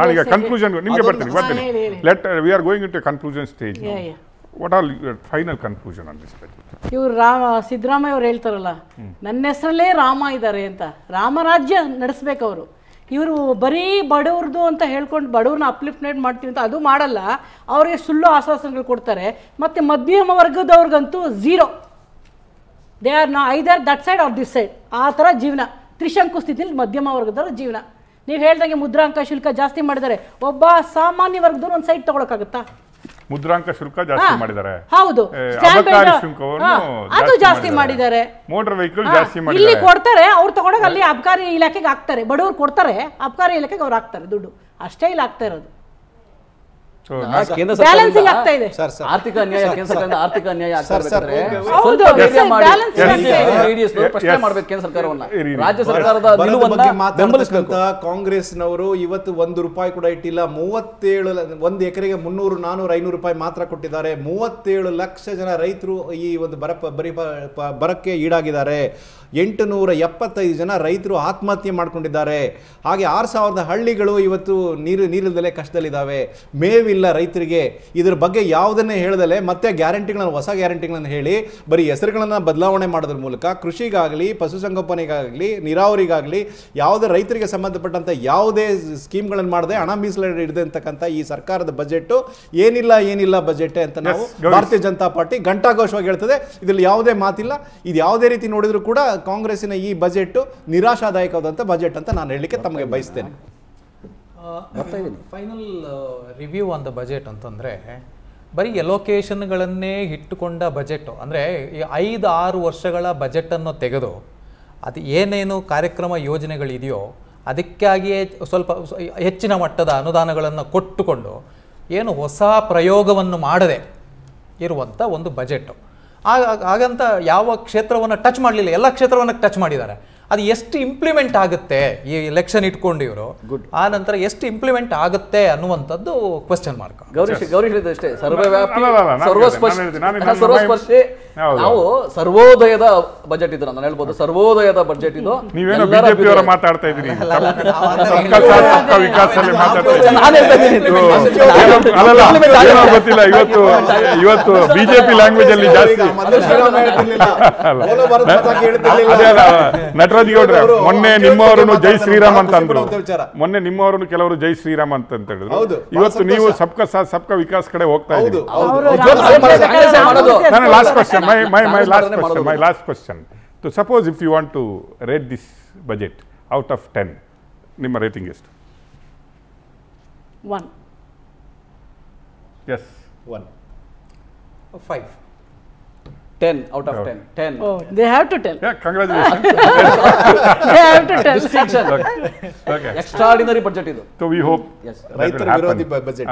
ನಾನೀಗ ಕನ್ಕ್ಲೂಷನ್ ನಿಮಗೆ ಬರ್ತೀನಿ let we are going into conclusion stage what are final conclusion on this budget ಇವರು ಸಿದ್ದರಾಮಯ್ಯ ಅವ್ರು ಹೇಳ್ತಾರಲ್ಲ ನನ್ನ ಹೆಸರಲ್ಲೇ ರಾಮ ಇದ್ದಾರೆ ಅಂತ ರಾಮರಾಜ್ಯ ನಡೆಸ್ಬೇಕು ಅವರು ಇವರು ಬರೀ ಬಡವ್ರದ್ದು ಅಂತ ಹೇಳ್ಕೊಂಡು ಬಡವ್ರನ್ನ ಅಪ್ಲಿಫ್ಟ್ಮೆಂಟ್ ಮಾಡ್ತೀವಿ ಅಂತ ಅದು ಮಾಡಲ್ಲ ಅವರಿಗೆ ಸುಳ್ಳು ಆಶ್ವಾಸನೆಗಳು ಕೊಡ್ತಾರೆ ಮತ್ತು ಮಧ್ಯಮ ವರ್ಗದವ್ರಿಗಂತೂ ಝೀರೋ ದೇ ಆರ್ ನಾ either that side or this side ಆ ಥರ ಜೀವನ ತ್ರಿಶಂಕು ಸ್ಥಿತಿಯಲ್ಲಿ ಮಧ್ಯಮ ವರ್ಗದವ್ರ ಜೀವನ ನೀವು ಹೇಳ್ದಂಗೆ ಮುದ್ರಾಂಕ ಶುಲ್ಕ ಜಾಸ್ತಿ ಮಾಡಿದ್ದಾರೆ ಒಬ್ಬ ಸಾಮಾನ್ಯ ವರ್ಗದವ್ರು ಒಂದು ಸೈಟ್ ತಗೊಳಕ್ಕಾಗುತ್ತಾ ಮುದ್ರಾಂಕ ಶುಲ್ಕ ಜಾಸ್ತಿ ಮಾಡಿದ್ದಾರೆ ಹೌದು ಅದು ಜಾಸ್ತಿ ಮಾಡಿದ್ದಾರೆ ಮೋಟಾರ್ ವೆಹಿಕಲ್ ಜಾಸ್ತಿ ಮಾಡಿದ್ದಾರೆ ಇಲ್ಲಿ ಕೊಡ್ತಾರೆ ಅವ್ರು ತಗೊಂಡಾಗ ಅಲ್ಲಿ ಅಬಕಾರಿ ಇಲಾಖೆಗೆ ಹಾಕ್ತಾರೆ ಬಡವರು ಕೊಡ್ತಾರೆ ಅಬಕಾರಿ ಇಲಾಖೆಗೆ ಅವ್ರು ಹಾಕ್ತಾರೆ ದುಡ್ಡು ಅಷ್ಟೇ ಇಲ್ಲಿ ಆಗ್ತಾ ಇರೋದು ಬ್ಯಾಲೆನ್ಸಿಂಗ್ ಆಗ್ತಾ ಇದೆ ಆರ್ಥಿಕ ಅನ್ಯಾಯ ಕೇಂದ್ರ ಸರ್ಕಾರದಿಂದ ಆರ್ಥಿಕ ಅನ್ಯಾಯ ಆಗ್ತಾ ಪ್ರಶ್ನೆ ಮಾಡಬೇಕು ಕೇಂದ್ರ ಸರ್ಕಾರವನ್ನ ರಾಜ್ಯ ಸರ್ಕಾರದ ನಿಲುವನ್ನ ಬೆಂಬಲಿಸಬೇಕು ಕಾಂಗ್ರೆಸ್ನವರು ಇವತ್ತು 1 ರೂಪಾಯಿ ಕೂಡ ಇಟ್ಟಿಲ್ಲ 37 1 ಎಕರೆಗೆ 300 400 500 ರೂಪಾಯಿ ಮಾತ್ರ ಕೊಟ್ಟಿದ್ದಾರೆ 37 ಲಕ್ಷ ಜನ ರೈತರು ಈ ಒಂದು ಬರಕ್ಕೆ ಈಡಾಗಿದ್ದಾರೆ 875 ಜನ ರೈತರು ಆತ್ಮಹತ್ಯೆ ಮಾಡ್ಕೊಂಡಿದ್ದಾರೆ ಹಾಗೆ 6000 ಹಳ್ಳಿಗಳು ಇವತ್ತು ನೀರಿಲ್ಲದಲೇ ಕಷ್ಟದಲ್ಲಿದ್ದಾವೆ ಮೇವಿಲ್ಲ ರೈತರಿಗೆ ಇದರ ಬಗ್ಗೆ ಯಾವುದನ್ನೇ ಹೇಳದಲೇ ಮತ್ತೆ ಗ್ಯಾರಂಟಿಗಳನ್ನು ಹೊಸ ಗ್ಯಾರಂಟಿಗಳನ್ನು ಹೇಳಿ ಬರೀ ಹೆಸರುಗಳನ್ನು ಬದಲಾವಣೆ ಮಾಡೋದ್ರ ಮೂಲಕ ಕೃಷಿಗಾಗಲಿ ಪಶುಸಂಗೋಪನೆಗಾಗಲಿ ನೀರಾವರಿಗಾಗಲಿ ಯಾವುದೇ ರೈತರಿಗೆ ಸಂಬಂಧಪಟ್ಟಂಥ ಯಾವುದೇ ಸ್ಕೀಮ್ಗಳನ್ನು ಮಾಡದೆ ಹಣ ಮೀಸಲಿಡದೆ ಅಂತಕ್ಕಂಥ ಈ ಸರ್ಕಾರದ ಬಜೆಟ್ ಏನಿಲ್ಲ ಬಜೆಟ್ ಅಂತ ನಾವು ಭಾರತೀಯ ಜನತಾ ಪಾರ್ಟಿ ಘಂಟಾಘೋಷವಾಗಿ ಹೇಳ್ತದೆ ಇದರಲ್ಲಿ ಯಾವುದೇ ಮಾತಿಲ್ಲ ಇದು ಯಾವುದೇ ರೀತಿ ನೋಡಿದ್ರು ಕೂಡ ಕಾಂಗ್ರೆಸ್ಸಿನ ಈ ಬಜೆಟ್ ನಿರಾಶಾದಾಯಕವಾದಂಥ ಬಜೆಟ್ ಅಂತ ನಾನು ಹೇಳಲಿಕ್ಕೆ ತಮಗೆ ಬಯಸ್ತೇನೆ final review on the budget ಅಂತಂದರೆ ಬರೀ ಎಲೋಕೇಶನ್ಗಳನ್ನೇ ಇಟ್ಟುಕೊಂಡ ಬಜೆಟು ಅಂದರೆ ಈ 5-6 ವರ್ಷಗಳ ಬಜೆಟನ್ನು ತೆಗೆದು ಅದು ಏನೇನು ಕಾರ್ಯಕ್ರಮ ಯೋಜನೆಗಳಿದೆಯೋ ಅದಕ್ಕಾಗಿಯೇ ಸ್ವಲ್ಪ ಹೆಚ್ಚಿನ ಮಟ್ಟದ ಅನುದಾನಗಳನ್ನು ಕೊಟ್ಟುಕೊಂಡು ಏನು ಹೊಸ ಪ್ರಯೋಗವನ್ನು ಮಾಡದೆ ಇರುವಂಥ ಒಂದು ಬಜೆಟು ಹಾಗಂತ ಯಾವ ಕ್ಷೇತ್ರವನ್ನು ಟಚ್ ಮಾಡಲಿಲ್ಲ ಎಲ್ಲ ಕ್ಷೇತ್ರವನ್ನು ಟಚ್ ಮಾಡಿದ್ದಾರೆ ಅದು ಎಷ್ಟು ಇಂಪ್ಲಿಮೆಂಟ್ ಆಗುತ್ತೆ ಈ ಎಲೆಕ್ಷನ್ ಇಟ್ಕೊಂಡು ಇವರು ಆ ನಂತರ ಎಷ್ಟು ಇಂಪ್ಲಿಮೆಂಟ್ ಆಗುತ್ತೆ ಅನ್ನುವಂಥದ್ದು ಕ್ವೆಶ್ಚನ್ ಮಾರ್ಕ್ ಗೌರೀಶ್ ಅಷ್ಟೇ ಸರ್ವಸ್ಪರ್ಶಿ ನಾವು ಸರ್ವೋದಯದ ಬಜೆಟ್ ಇದು ನಾನು ಹೇಳ್ಬೋದು ಸರ್ವೋದಯದ ಬಜೆಟ್ ಇದು ನೀವೇನೋ ಬಿಜೆಪಿ ಅವರ ಮಾತಾಡ್ತಾ ಇದ್ದೀರಿ ಗೊತ್ತಿಲ್ಲ ಇವತ್ತು ಬಿಜೆಪಿ ಲ್ಯಾಂಗ್ವೇಜ್ ಅಲ್ಲಿ ಜಾಸ್ತಿ ನಟರಾಜ್ ಗೌಡ್ರೆ ಮೊನ್ನೆ ನಿಮ್ಮವರನ್ನು ಜೈ ಶ್ರೀರಾಮ್ ಅಂತ ಅಂದ್ರು ಮೊನ್ನೆ ನಿಮ್ಮವರನ್ನು ಕೆಲವರು ಜೈ ಶ್ರೀರಾಮ್ ಅಂತ ಹೇಳಿದ್ರು ಇವತ್ತು ನೀವು ಸಬ್ಕಾ ಸಾಥ್ ಸಬ್ಕಾ ವಿಕಾಸ್ ಕಡೆ ಹೋಗ್ತಾ ಇದ್ದೀರಿ last question my last question so suppose if you want to rate this budget out of 10 ನಿಮ್ಮ ರೇಟಿಂಗ್ ಎಷ್ಟು 1 yes 5 10 out of 10 oh they have to tell yeah congratulations they have to tell distinction okay extraordinary budget ಇದು so we hope yes ರೈತರ ವಿರೋಧಿ budget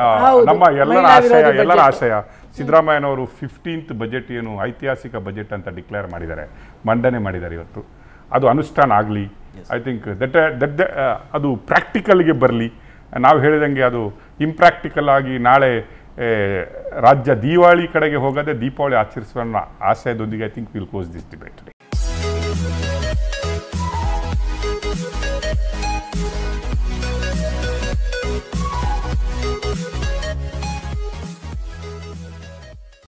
ನಮ್ಮ ಎಲ್ಲರ ಆಶಯ ಸಿದ್ದರಾಮಯ್ಯನವರು 15th budget ಏನು ಐತಿಹಾಸಿಕ ಬಜೆಟ್ ಅಂತ ಡಿಕ್ಲೇರ್ ಮಾಡಿದ್ದಾರೆ ಮಂಡನೆ ಮಾಡಿದ್ದಾರೆ ಇವತ್ತು ಅದು ಅನುಷ್ಠಾನ ಆಗಲಿ ಐ ಥಿಂಕ್ ದಟ್ ಅದು ಪ್ರಾಕ್ಟಿಕಲ್ಗೆ ಬರಲಿ ನಾವು ಹೇಳಿದಂಗೆ ಅದು ಇಂಪ್ರಾಕ್ಟಿಕಲ್ ಆಗಿ ನಾಳೆ ರಾಜ್ಯ ದಿವಾಳಿ ಕಡೆಗೆ ಹೋಗದೆ ದೀಪಾವಳಿ ಆಚರಿಸುವ ಆಶಯದೊಂದಿಗೆ I think will close this debate